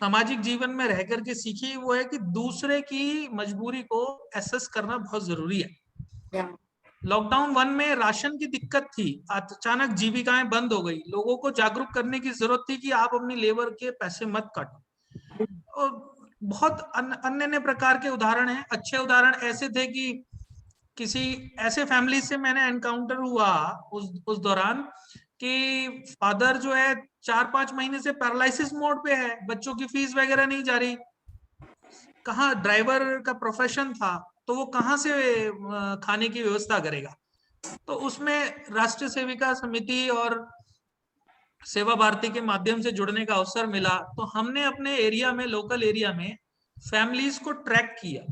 सामाजिक जीवन में रह करके सीखी वो है कि दूसरे की मजबूरी को एसेस करना बहुत जरूरी है। लॉकडाउन 1 में राशन की दिक्कत थी, अचानक जीविकाएं बंद हो गई, लोगों को जागरूक करने की जरूरत थी कि आप अपनी लेबर के पैसे मत काटो। और बहुत अन्य अन्य प्रकार के उदाहरण हैं। अच्छे उदाहरण ऐसे थे कि किसी ऐसे फैमिली से मैंने एनकाउंटर हुआ उस दौरान कि फादर जो है 4-5 महीने से पैरालिसिस मोड पे है, बच्चों की फीस वगैरह नहीं जा रही, कहाँ ड्राइवर का प्रोफेशन था तो वो कहाँ से खाने की व्यवस्था करेगा। तो उसमें राष्ट्रीय सेविका समिति और सेवा भारती के माध्यम से जुड़ने का अवसर मिला, तो हमने अपने एरिया में, लोकल एरिया में फैमिलीज को ट्रैक किया।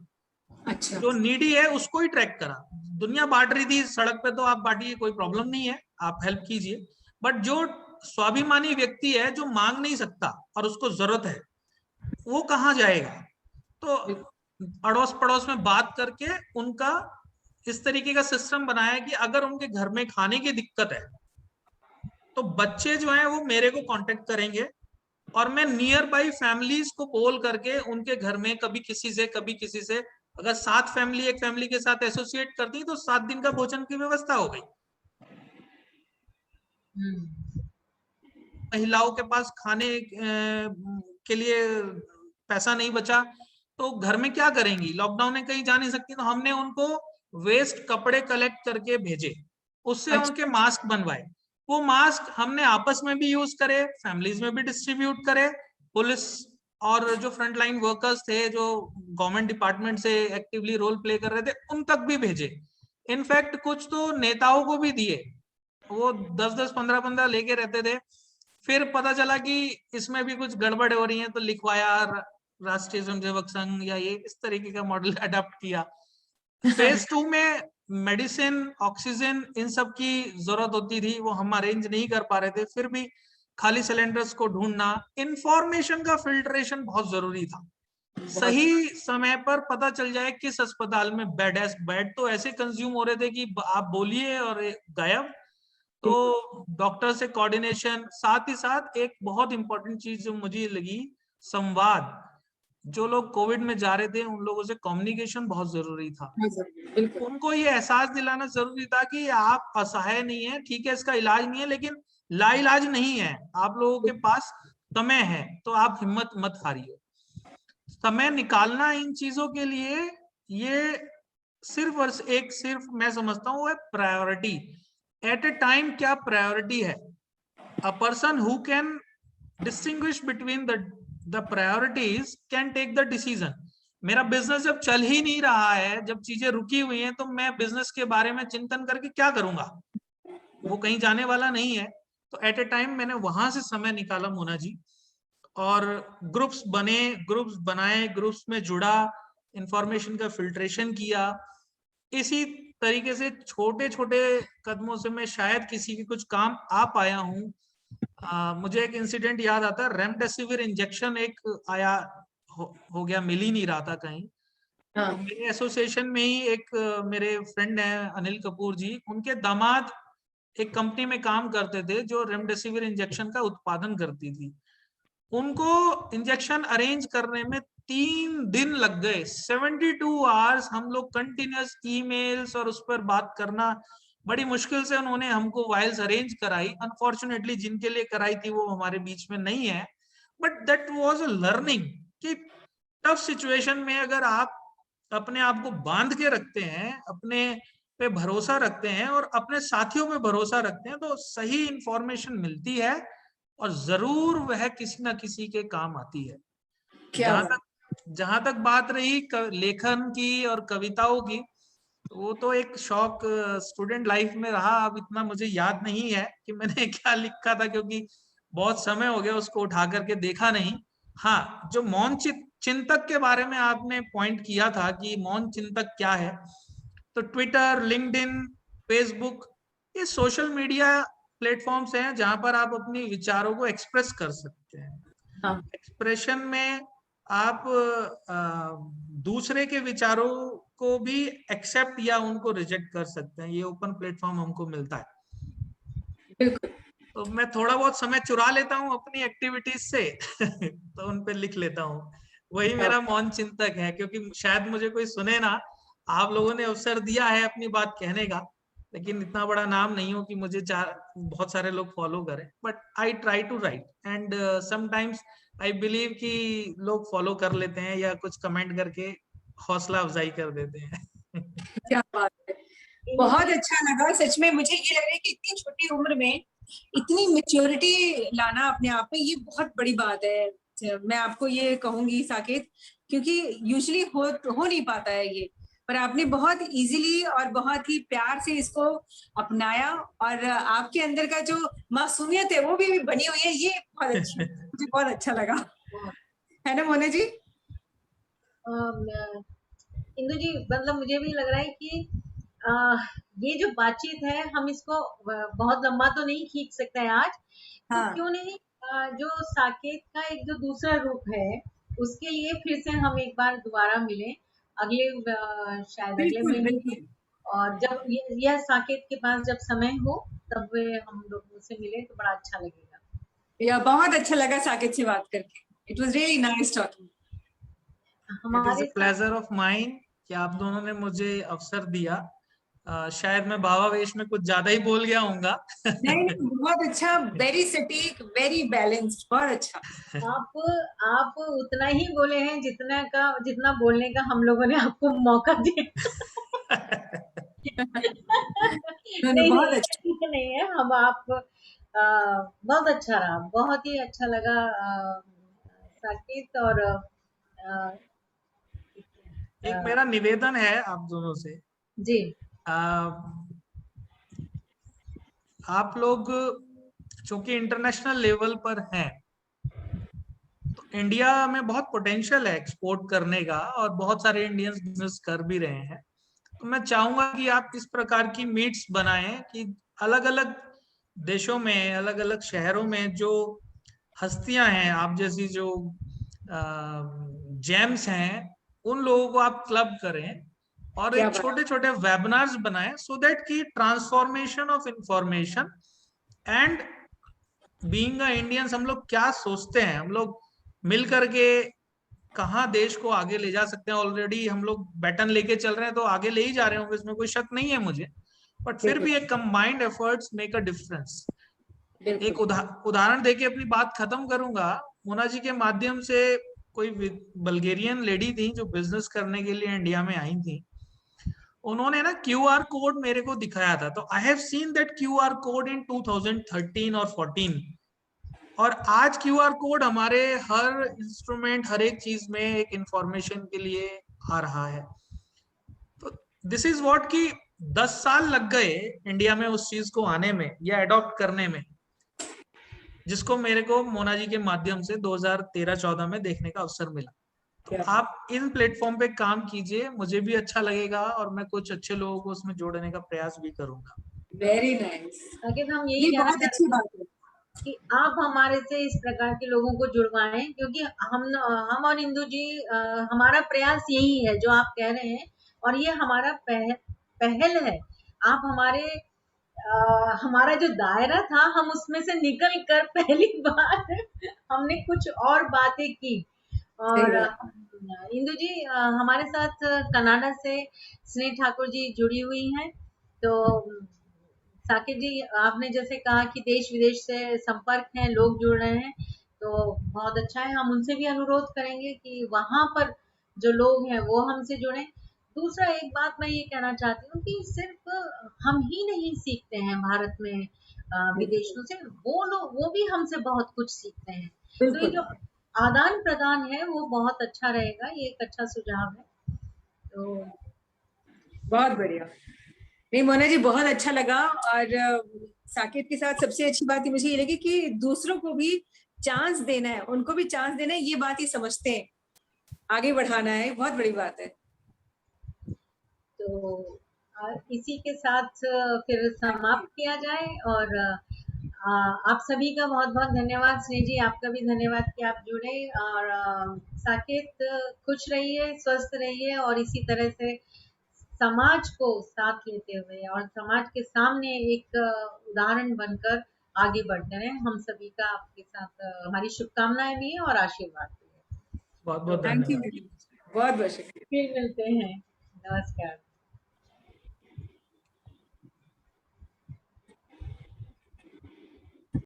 अच्छा। जो नीडी है उसको ही ट्रैक करा। दुनिया बांट रही थी सड़क पे, तो आप बांटिए, कोई प्रॉब्लम नहीं है, आप हेल्प कीजिए, बट जो स्वाभिमानी व्यक्ति है जो मांग नहीं सकता और उसको जरूरत है, वो कहाँ जाएगा। तो अड़ोस पड़ोस में बात करके उनका इस तरीके का सिस्टम बनाया कि अगर उनके घर में खाने की दिक्कत है तो बच्चे जो हैं वो मेरे को कांटेक्ट करेंगे और मैं नियर बाई फैमिलीज को बोल करके उनके घर में कभी किसी से कभी किसी से, अगर 7 फैमिली एक फैमिली के साथ एसोसिएट करती तो 7 दिन का भोजन की व्यवस्था हो गई। महिलाओं के पास खाने के लिए पैसा नहीं बचा तो घर में क्या करेंगी, लॉकडाउन में कहीं जा नहीं सकती, तो हमने उनको वेस्ट कपड़े कलेक्ट करके भेजे, उससे अच्छा। उनके मास्क बनवाए। वो मास्क हमने आपस में भी यूज करे, फैमिलीज में भी डिस्ट्रीब्यूट करे, पुलिस और जो फ्रंटलाइन वर्कर्स थे जो गवर्नमेंट डिपार्टमेंट से एक्टिवली रोल प्ले कर रहे थे उन तक भी भेजे। इनफैक्ट कुछ तो नेताओं को भी दिए, वो 10-10 15-15 लेके रहते थे। फिर पता चला कि इसमें भी कुछ गड़बड़ हो रही है तो लिखवाया राष्ट्रीय स्वयंसेवक संघ या ये इस तरीके का मॉडल अडॉप्ट किया। फेज 2 में मेडिसिन, ऑक्सीजन, इन सब की जरूरत होती थी, वो हम अरेंज नहीं कर पा रहे थे, फिर भी खाली सिलेंडर्स को ढूंढना, इंफॉर्मेशन का फिल्ट्रेशन बहुत जरूरी था। सही समय पर पता चल जाए किस अस्पताल में बेड है। बेड तो ऐसे कंज्यूम हो रहे थे कि आप बोलिए और गायब। तो डॉक्टर से कोऑर्डिनेशन, साथ ही साथ एक बहुत इंपॉर्टेंट चीज जो मुझे लगी, संवाद। जो लोग कोविड में जा रहे थे उन लोगों से कम्युनिकेशन बहुत जरूरी था। उनको ये एहसास दिलाना जरूरी था कि आप असहाय नहीं है, ठीक है इसका इलाज नहीं है, लेकिन लाइलाज नहीं है, आप लोगों के पास समय है, तो आप हिम्मत मत हारिए। समय निकालना इन चीजों के लिए, ये सिर्फ मैं समझता हूँ वो है प्रायोरिटी। एट ए टाइम क्या प्रायोरिटी है, a person who can distinguish between the priorities can take the decision. मेरा बिजनेस जब चल ही नहीं रहा है, जब चीजें रुकी हुई हैं, तो मैं बिजनेस के बारे में चिंतन करके क्या करूंगा, वो कहीं जाने वाला नहीं है। तो एट ए टाइम मैंने वहां से समय निकाला मोना जी, और ग्रुप्स बने, ग्रुप्स बनाए, ग्रुप्स में जुड़ा, इंफॉर्मेशन का फिल्ट्रेशन किया। इसी तरीके से छोटे छोटे कदमों से मैं शायद किसी के कुछ काम आ पाया हूँ। मुझे एक इंसिडेंट याद आता है, रेमडेसिविर इंजेक्शन एक आया, हो गया, मिल ही नहीं रहा था कहीं। तो मेरे एसोसिएशन में ही एक मेरे फ्रेंड हैं अनिल कपूर जी, उनके दामाद एक कंपनी में काम करते थे जो रेमडेसिविर इंजेक्शन का उत्पादन करती थी। उनको इंजेक्शन अरेंज करने में 3 दिन लग गए। 72 आवर्स हम लोग कंटिन्यूस ईमेल्स और उस पर बात करना, बड़ी मुश्किल से उन्होंने हमको वाइल्स अरेंज कराई। अनफॉर्चुनेटली जिनके लिए कराई थी वो हमारे बीच में नहीं है, but that was a learning कि टफ सिचुएशन में अगर आप अपने आप को बांध के रखते हैं, अपने पे भरोसा रखते हैं और अपने साथियों पे भरोसा रखते हैं, तो सही इंफॉर्मेशन मिलती है और जरूर वह किसी ना किसी के काम आती है। क्या बात। जहां तक बात रही लेखन की और कविताओं की, तो वो तो एक शौक स्टूडेंट लाइफ में रहा। अब इतना मुझे याद नहीं है कि मैंने क्या लिखा था, क्योंकि बहुत समय हो गया उसको उठा करके देखा नहीं। हाँ, जो मौन चिंतक के बारे में आपने पॉइंट किया था कि मौन चिंतक क्या है, तो ट्विटर, लिंक्डइन, फेसबुक, ये सोशल मीडिया प्लेटफॉर्म्स हैं जहां पर आप अपनी विचारों को एक्सप्रेस कर सकते हैं। हाँ, एक्सप्रेशन में आप दूसरे के विचारों को भी एक्सेप्ट या उनको रिजेक्ट कर सकते हैं। ये ओपन प्लेटफॉर्म हमको मिलता है। बिल्कुल। तो मैं थोड़ा बहुत समय चुरा लेता हूँ अपनी एक्टिविटीज से तो उन पे लिख लेता हूँ। वही मेरा मौन चिंतक है, क्योंकि शायद मुझे कोई सुने ना। आप लोगों ने अवसर दिया है अपनी बात कहने का, लेकिन इतना बड़ा नाम नहीं हो कि मुझे बहुत सारे लोग फॉलो करें। But I try to write and sometimes I believe कि लोग फॉलो कर लेते हैं या कुछ कमेंट करके हौसला अफजाई कर देते हैं। क्या बात है, बहुत अच्छा लगा सच में। मुझे ये लग रहा है कि इतनी छोटी उम्र में इतनी मेच्योरिटी लाना अपने आप में, ये बहुत बड़ी बात है। मैं आपको ये कहूंगी साकेत, क्योंकि यूजुअली हो नहीं पाता है ये, पर आपने बहुत इजीली और बहुत ही प्यार से इसको अपनाया, और आपके अंदर का जो मासूमियत है वो भी बनी हुई है। ये बहुत अच्छी, मुझे बहुत अच्छा लगा, है ना मोना जी? इंदु जी, मतलब मुझे भी लग रहा है कि आ, ये जो बातचीत है हम इसको बहुत लंबा तो नहीं खींच सकते हैं आज, तो हाँ, क्यों नहीं जो साकेत का एक जो दूसरा रूप है उसके लिए फिर से हम एक बार दोबारा मिलें अगले शायद अगले बिल्कुल महीने में। बिल्कुल। और जब यह साकेत के पास जब समय हो तब वे हम लोग से मिले तो बड़ा अच्छा लगेगा। या बहुत अच्छा लगा साकेत से बात करके। It was really nice talking. It is हमारे अ साथ प्लेजर ऑफ माइन कि आप दोनों ने मुझे अवसर दिया। शायद मैं भावावेश में कुछ ज्यादा ही बोल गया हूँगा। नहीं नहीं, बहुत अच्छा, वेरी सटीक, वेरी बैलेंस्ड, बहुत अच्छा। आप उतना ही बोले हैं जितना बोलने का हम लोगों ने आपको मौका दिया। नहीं बहुत नहीं, अच्छा। ऐसा नहीं है। हम आप बहुत अच्छा रहा, बहुत ही अच्छा लगा साकेत। और एक मेरा निवेदन है आप दोनों से। जी आ, आप लोग चूंकि इंटरनेशनल लेवल पर हैं, तो इंडिया में बहुत पोटेंशियल है एक्सपोर्ट करने का और बहुत सारे इंडियंस बिजनेस कर भी रहे हैं। तो मैं चाहूंगा कि आप इस प्रकार की मीट्स बनाएं कि अलग अलग देशों में, अलग अलग शहरों में जो हस्तियां हैं आप जैसी, जो जेम्स हैं, उन लोगों को आप क्लब करें और क्या एक बात। छोटे छोटे वेबिनार्स बनाएं, सो दैट की transformation of information and being a Indians हम लोग क्या सोचते हैं, हम लोग मिल करके कहाँ देश को आगे ले जा सकते हैं। ऑलरेडी हम लोग बैटन लेके चल रहे हैं तो आगे ले ही जा रहे होंगे, इसमें कोई शक नहीं है मुझे। बट फिर बिल्कुल भी एक combined efforts make a difference. एक बिल्कुल। उदाहरण देके अपनी बात खत्म करूंगा। मोना जी के माध्यम से कोई बल्गेरियन लेडी थी जो बिजनेस करने के लिए इंडिया में आई थी। उन्होंने ना क्यूआर कोड मेरे को दिखाया था, तो I have seen that QR code in 2013 और 14। और आज क्यूआर कोड हमारे हर इंस्ट्रूमेंट, हर एक चीज में एक इंफॉर्मेशन के लिए आ रहा है। तो दिस इज व्हाट कि 10 साल लग गए इंडिया में उस चीज को आने में या अडॉप्ट करने में, जिसको मेरे को मोना जी के माध्यम से 2013-14 में देखने का अवसर मिला। तो क्या आप इन प्लेटफॉर्म पे काम कीजिए, मुझे भी अच्छा लगेगा और मैं कुछ अच्छे लोगों को उसमें जोड़ने का प्रयास भी करूंगा। Very nice. साकेत, हम यही ये कहना बहुत अच्छी चाहते हैं बात है। कि आप हमारे से इस प्रकार के लोगों को जुड़वाएं, क्योंकि हम और इंदु जी हमारा प्रयास यही है जो आप कह रहे हैं, और ये हमारा पहल है। आप हमारे हमारा जो दायरा था हम उसमें से निकल कर पहली बार हमने कुछ और बातें की। और इंदु जी हमारे साथ कनाडा से स्नेह ठाकुर जी जुड़ी हुई हैं। तो साकिब जी आपने जैसे कहा कि देश विदेश से संपर्क हैं, लोग जुड़ रहे हैं, तो बहुत अच्छा है। हम उनसे भी अनुरोध करेंगे कि वहां पर जो लोग हैं वो हमसे जुड़ें। दूसरा एक बात मैं ये कहना चाहती हूँ कि सिर्फ हम ही नहीं सीखते हैं भारत में विदेशों से, वो लोग वो भी हमसे बहुत कुछ सीखते हैं। तो ये जो आदान प्रदान है वो बहुत अच्छा रहेगा, ये एक अच्छा सुझाव है। तो बहुत बढ़िया। नहीं मोना जी बहुत अच्छा लगा। और साकिब के साथ सबसे अच्छी बात ये मुझे ये लगी कि दूसरों को भी चांस देना है, उनको भी चांस देना है, ये बात ये समझते हैं, आगे बढ़ाना है, बहुत बड़ी बात है। तो इसी के साथ फिर समाप्त किया जाए। और आप सभी का बहुत बहुत धन्यवाद। स्नेह जी आपका भी धन्यवाद कि आप जुड़े। और साकेत खुश रहिए, स्वस्थ रहिए और इसी तरह से समाज को साथ लेते हुए और समाज के सामने एक उदाहरण बनकर आगे बढ़ते रहे। हम सभी का आपके साथ हमारी शुभकामनाएं भी है और आशीर्वाद भी है। बहुत बहुत थैंक यू, धन्यवाद। बहुत बहुत शुक्रिया। फिर मिलते हैं। नमस्कार।